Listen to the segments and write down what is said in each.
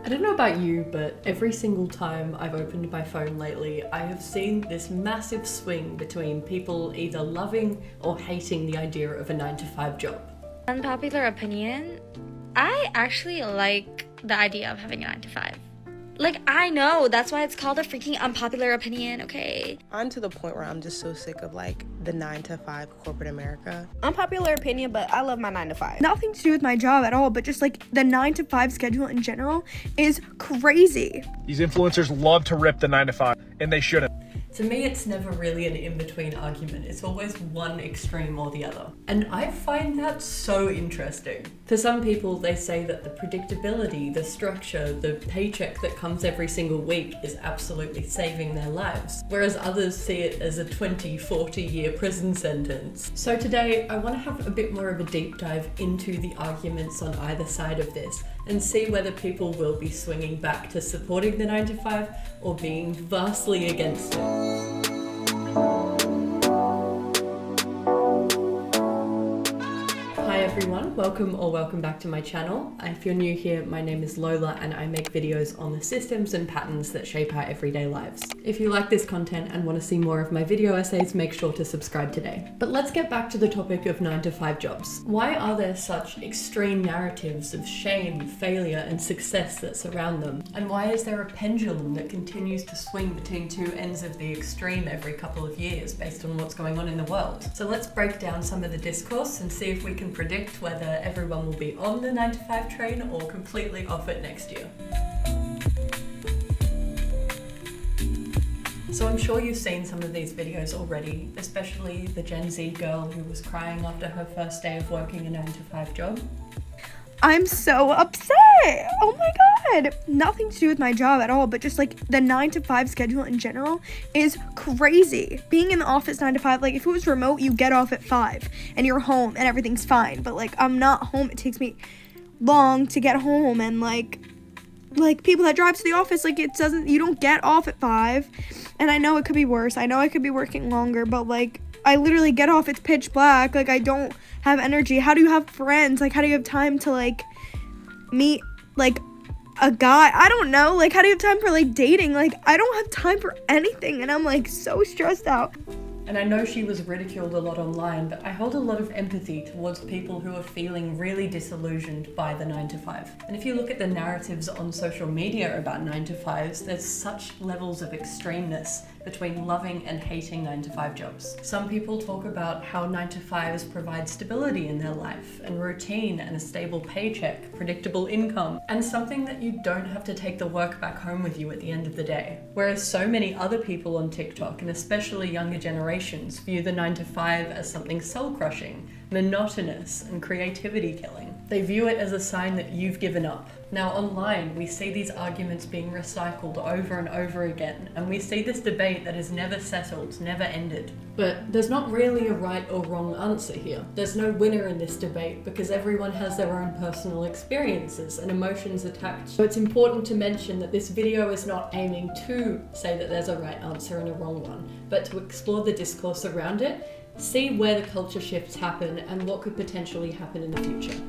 I don't know about you, but every single time I've opened my phone lately, I have seen this massive swing between people either loving or hating the idea of a 9-to-5 job. Unpopular opinion, I actually like the idea of having a 9-to-5. Like, I know, that's why it's called a freaking unpopular opinion, okay? I'm to the point where I'm just so sick of, like, the 9-to-5 corporate America. Unpopular opinion, but I love my 9-to-5. Nothing to do with my job at all, but just, like, the 9-to-5 schedule in general is crazy. These influencers love to rip the 9-to-5, and they shouldn't. To me, it's never really an in-between argument. It's always one extreme or the other. And I find that so interesting. For some people, they say that the predictability, the structure, the paycheck that comes every single week is absolutely saving their lives, whereas others see it as a 20, 40-year prison sentence. So today, I want to have a bit more of a deep dive into the arguments on either side of this and see whether people will be swinging back to supporting the 9-to-5 or being vastly against it. Hi everyone, welcome back to my channel. If you're new here, my name is Lola and I make videos on the systems and patterns that shape our everyday lives. If you like this content and want to see more of my video essays, make sure to subscribe today. But let's get back to the topic of 9-to-5 jobs. Why are there such extreme narratives of shame, failure, and success that surround them? And why is there a pendulum that continues to swing between two ends of the extreme every couple of years based on what's going on in the world? So let's break down some of the discourse and see if we can predict whether everyone will be on the 9-to-5 train or completely off it next year. So I'm sure you've seen some of these videos already, especially the Gen Z girl who was crying after her first day of working a 9-to-5 job. I'm so upset. Oh my god. Nothing to do with my job at all, but just like the 9-to-5 schedule in general is crazy. Being in the office 9-to-5, like if it was remote, you get off at 5 and you're home and everything's fine. But like I'm not home. It takes me long to get home, and like people that drive to the office, like you don't get off at 5. And I know it could be worse. I know I could be working longer, but like I literally get off, it's pitch black. Like I don't have energy. How do you have friends? Like how do you have time to like meet like a guy? I don't know. Like how do you have time for like dating? Like I don't have time for anything, and I'm like so stressed out. And I know she was ridiculed a lot online, but I hold a lot of empathy towards people who are feeling really disillusioned by the 9-to-5. And if you look at the narratives on social media about 9-to-5s, there's such levels of extremeness between loving and hating 9-to-5 jobs. Some people talk about how 9-to-5s provide stability in their life and routine and a stable paycheck, predictable income, and something that you don't have to take the work back home with you at the end of the day. Whereas so many other people on TikTok, and especially younger generations, view the 9-to-5 as something soul-crushing, monotonous, and creativity killing. They view it as a sign that you've given up. Now online, we see these arguments being recycled over and over again, and we see this debate that is never settled, never ended. But there's not really a right or wrong answer here. There's no winner in this debate because everyone has their own personal experiences and emotions attached. So it's important to mention that this video is not aiming to say that there's a right answer and a wrong one, but to explore the discourse around it, see where the culture shifts happen and what could potentially happen in the future.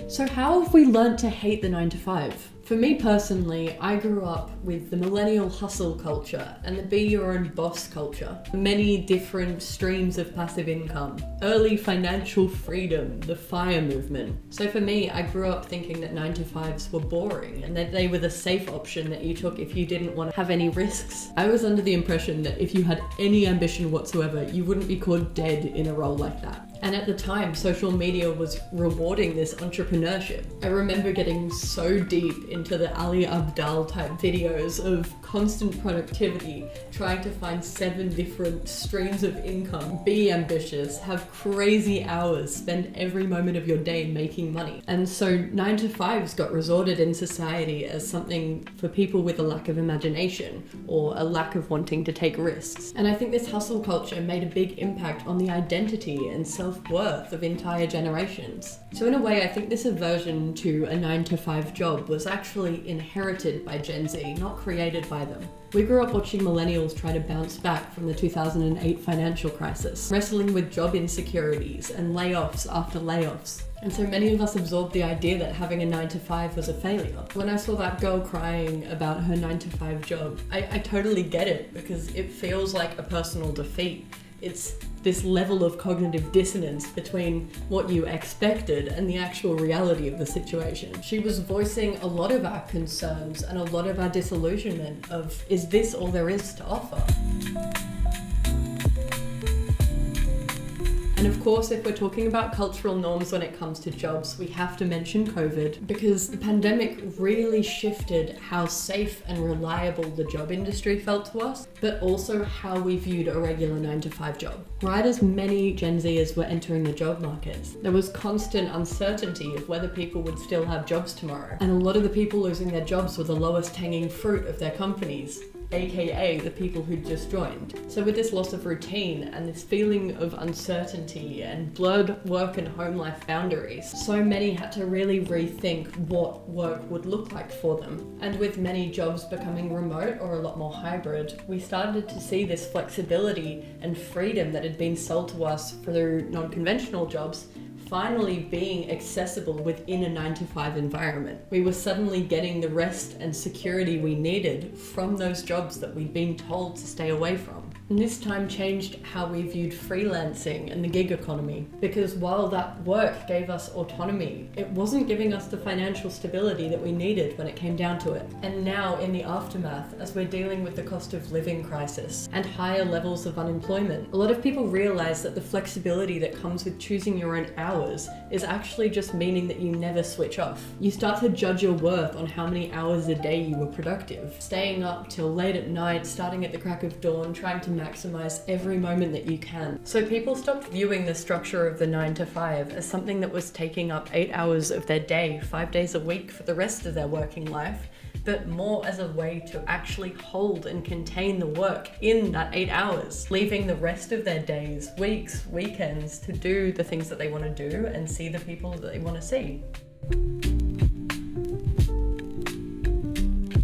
So how have we learnt to hate the 9-to-5? For me personally, I grew up with the millennial hustle culture and the be your own boss culture. Many different streams of passive income, early financial freedom, the FIRE movement. So for me, I grew up thinking that 9-to-5s were boring and that they were the safe option that you took if you didn't want to have any risks. I was under the impression that if you had any ambition whatsoever, you wouldn't be caught dead in a role like that. And at the time, social media was rewarding this entrepreneurship. I remember getting so deep into the Ali Abdaal type videos of constant productivity, trying to find 7 different streams of income, be ambitious, have crazy hours, spend every moment of your day making money. And so 9-to-5s got resorted in society as something for people with a lack of imagination or a lack of wanting to take risks. And I think this hustle culture made a big impact on the identity and self-worth of entire generations. So in a way, I think this aversion to a 9-to-5 job was actually inherited by Gen Z, not created by them. We grew up watching millennials try to bounce back from the 2008 financial crisis, wrestling with job insecurities and layoffs after layoffs. And so many of us absorbed the idea that having a 9 to 5 was a failure. When I saw that girl crying about her 9 to 5 job, I totally get it, because it feels like a personal defeat. It's this level of cognitive dissonance between what you expected and the actual reality of the situation. She was voicing a lot of our concerns and a lot of our disillusionment of, is this all there is to offer? And of course, if we're talking about cultural norms when it comes to jobs, we have to mention COVID, because the pandemic really shifted how safe and reliable the job industry felt to us, but also how we viewed a regular 9 to 5 job. Right as many Gen Zers were entering the job markets, there was constant uncertainty of whether people would still have jobs tomorrow. And a lot of the people losing their jobs were the lowest hanging fruit of their companies, aka the people who'd just joined. So with this loss of routine and this feeling of uncertainty and blurred work and home life boundaries, so many had to really rethink what work would look like for them. And with many jobs becoming remote or a lot more hybrid, we started to see this flexibility and freedom that had been sold to us through non-conventional jobs finally being accessible within a 9 to 5 environment. We were suddenly getting the rest and security we needed from those jobs that we'd been told to stay away from. And this time changed how we viewed freelancing and the gig economy, because while that work gave us autonomy, it wasn't giving us the financial stability that we needed when it came down to it. And now in the aftermath, as we're dealing with the cost of living crisis and higher levels of unemployment, a lot of people realize that the flexibility that comes with choosing your own hours is actually just meaning that you never switch off. You start to judge your worth on how many hours a day you were productive, staying up till late at night, starting at the crack of dawn, trying to maximize every moment that you can. So people stopped viewing the structure of the 9 to 5 as something that was taking up 8 hours of their day, 5 days a week for the rest of their working life, but more as a way to actually hold and contain the work in that 8 hours, leaving the rest of their days, weeks, weekends to do the things that they want to do and see the people that they want to see.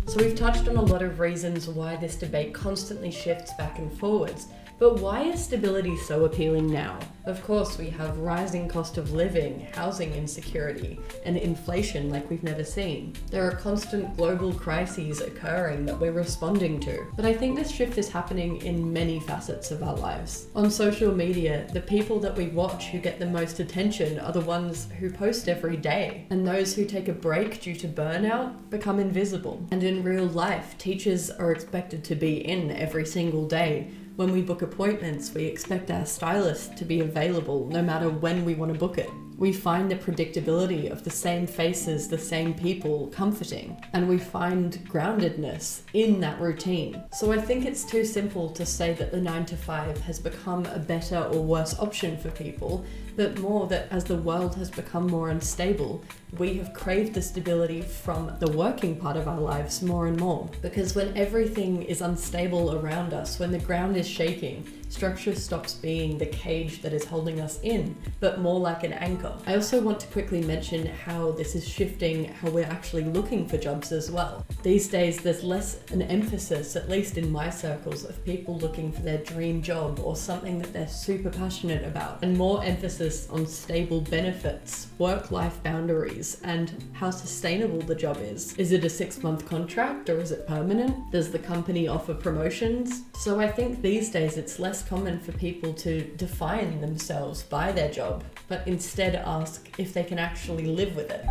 So we've touched on a lot of reasons why this debate constantly shifts back and forwards, but why is stability so appealing now? Of course, we have rising cost of living, housing insecurity, and inflation like we've never seen. There are constant global crises occurring that we're responding to. But I think this shift is happening in many facets of our lives. On social media, the people that we watch who get the most attention are the ones who post every day, and those who take a break due to burnout become invisible. And in real life, teachers are expected to be in every single day. When we book appointments, we expect our stylist to be available no matter when we want to book it. We find the predictability of the same faces, the same people comforting, and we find groundedness in that routine. So I think it's too simple to say that the 9 to 5 has become a better or worse option for people, but more that as the world has become more unstable, we have craved the stability from the working part of our lives more and more. Because when everything is unstable around us, when the ground is shaking, structure stops being the cage that is holding us in, but more like an anchor. I also want to quickly mention how this is shifting how we're actually looking for jobs as well. These days, there's less an emphasis, at least in my circles, of people looking for their dream job or something that they're super passionate about, and more emphasis on stable benefits, work-life boundaries, and how sustainable the job is. Is it a 6-month contract or is it permanent? Does the company offer promotions? So I think these days it's less common for people to define themselves by their job, but instead ask if they can actually live with it.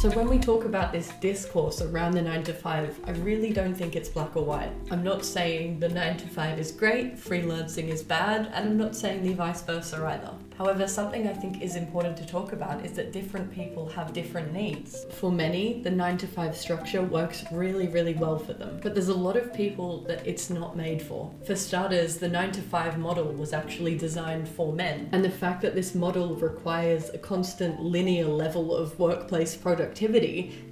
So when we talk about this discourse around the 9 to 5, I really don't think it's black or white. I'm not saying the 9 to 5 is great, freelancing is bad, and I'm not saying the vice versa either. However, something I think is important to talk about is that different people have different needs. For many, the 9 to 5 structure works really, really well for them, but there's a lot of people that it's not made for. For starters, the 9 to 5 model was actually designed for men, and the fact that this model requires a constant linear level of workplace productivity,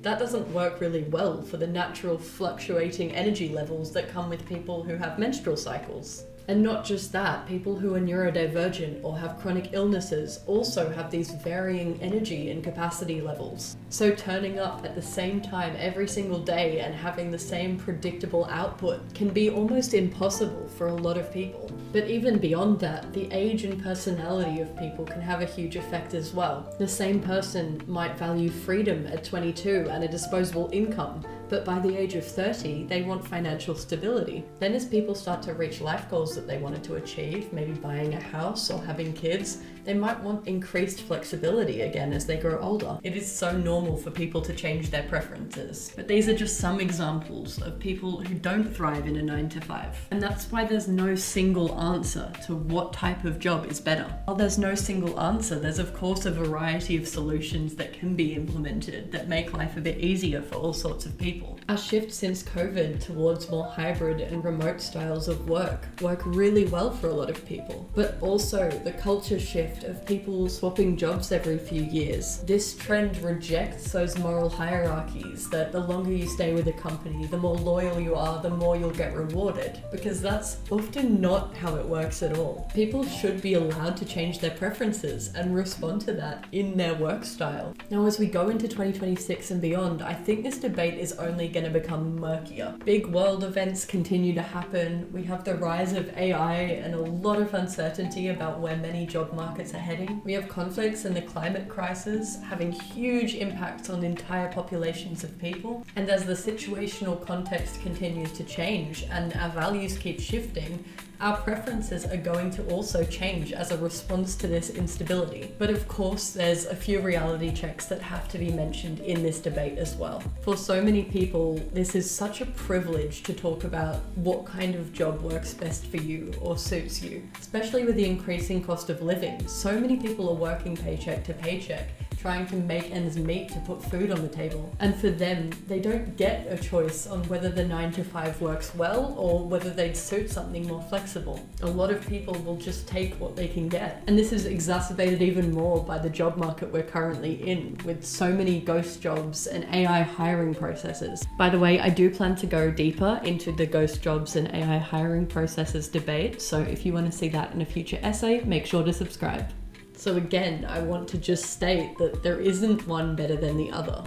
that doesn't work really well for the natural fluctuating energy levels that come with people who have menstrual cycles. And not just that, people who are neurodivergent or have chronic illnesses also have these varying energy and capacity levels. So turning up at the same time every single day and having the same predictable output can be almost impossible for a lot of people. But even beyond that, the age and personality of people can have a huge effect as well. The same person might value freedom at 22 and a disposable income, but by the age of 30, they want financial stability. Then as people start to reach life goals that they wanted to achieve, maybe buying a house or having kids, they might want increased flexibility again as they grow older. It is so normal for people to change their preferences. But these are just some examples of people who don't thrive in a 9 to 5. And that's why there's no single answer to what type of job is better. While there's no single answer, there's of course a variety of solutions that can be implemented that make life a bit easier for all sorts of people. Our shift since COVID towards more hybrid and remote styles of work really well for a lot of people. But also the culture shift of people swapping jobs every few years. This trend rejects those moral hierarchies that the longer you stay with a company, the more loyal you are, the more you'll get rewarded. Because that's often not how it works at all. People should be allowed to change their preferences and respond to that in their work style. Now, as we go into 2026 and beyond, I think this debate is only going to become murkier. Big world events continue to happen. We have the rise of AI and a lot of uncertainty about where many job markets are heading. We have conflicts and the climate crisis having huge impacts on entire populations of people. And as the situational context continues to change and our values keep shifting, our preferences are going to also change as a response to this instability. But of course, there's a few reality checks that have to be mentioned in this debate as well. For so many people, this is such a privilege to talk about what kind of job works best for you or suits you, especially with the increasing cost of living. So many people are working paycheck to paycheck, trying to make ends meet to put food on the table. And for them, they don't get a choice on whether the 9 to 5 works well or whether they'd suit something more flexible. A lot of people will just take what they can get. And this is exacerbated even more by the job market we're currently in, with so many ghost jobs and AI hiring processes. By the way, I do plan to go deeper into the ghost jobs and AI hiring processes debate, so if you want to see that in a future essay, make sure to subscribe. So again, I want to just state that there isn't one better than the other.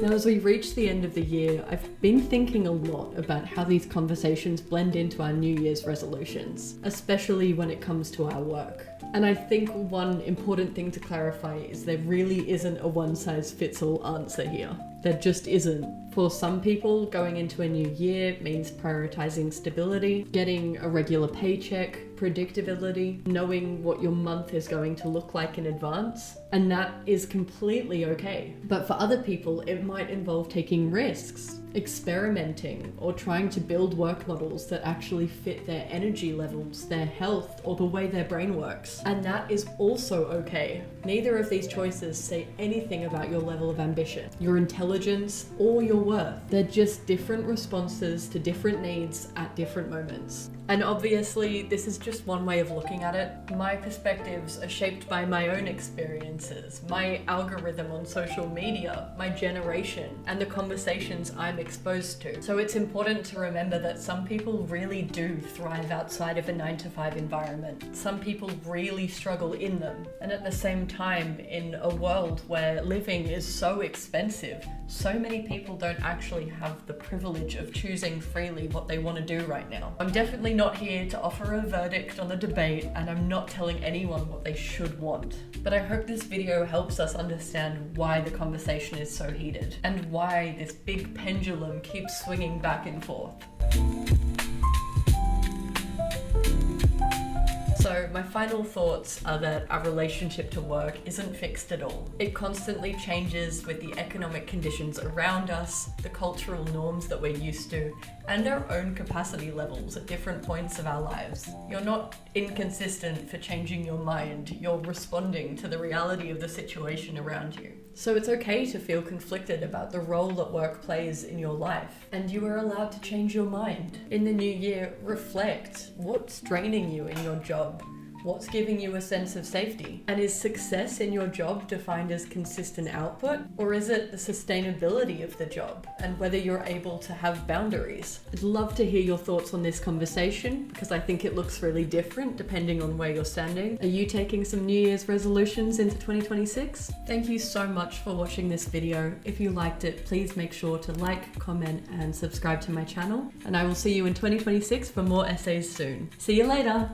Now, as we reach the end of the year, I've been thinking a lot about how these conversations blend into our New Year's resolutions, especially when it comes to our work. And I think one important thing to clarify is there really isn't a one-size-fits-all answer here. There just isn't. For some people, going into a new year means prioritizing stability, getting a regular paycheck, predictability, knowing what your month is going to look like in advance, and that is completely okay. But for other people, it might involve taking risks, experimenting, or trying to build work models that actually fit their energy levels, their health, or the way their brain works. And that is also okay. Neither of these choices say anything about your level of ambition, your intelligence, or your worth. They're just different responses to different needs at different moments. And obviously, this is just one way of looking at it. My perspectives are shaped by my own experiences, my algorithm on social media, my generation, and the conversations I'm exposed to. So it's important to remember that some people really do thrive outside of a 9 to 5 environment. Some people really struggle in them. And at the same time, in a world where living is so expensive, so many people don't actually have the privilege of choosing freely what they want to do right now. I'm definitely not here to offer a verdict on the debate, and I'm not telling anyone what they should want. But I hope this video helps us understand why the conversation is so heated, and why this big pendulum keeps swinging back and forth. So my final thoughts are that our relationship to work isn't fixed at all. It constantly changes with the economic conditions around us, the cultural norms that we're used to, and our own capacity levels at different points of our lives. You're not inconsistent for changing your mind, you're responding to the reality of the situation around you. So it's okay to feel conflicted about the role that work plays in your life, and you are allowed to change your mind. In the new year, reflect. What's draining you in your job? What's giving you a sense of safety? And is success in your job defined as consistent output? Or is it the sustainability of the job and whether you're able to have boundaries? I'd love to hear your thoughts on this conversation because I think it looks really different depending on where you're standing. Are you taking some New Year's resolutions into 2026? Thank you so much for watching this video. If you liked it, please make sure to like, comment, and subscribe to my channel. And I will see you in 2026 for more essays soon. See you later!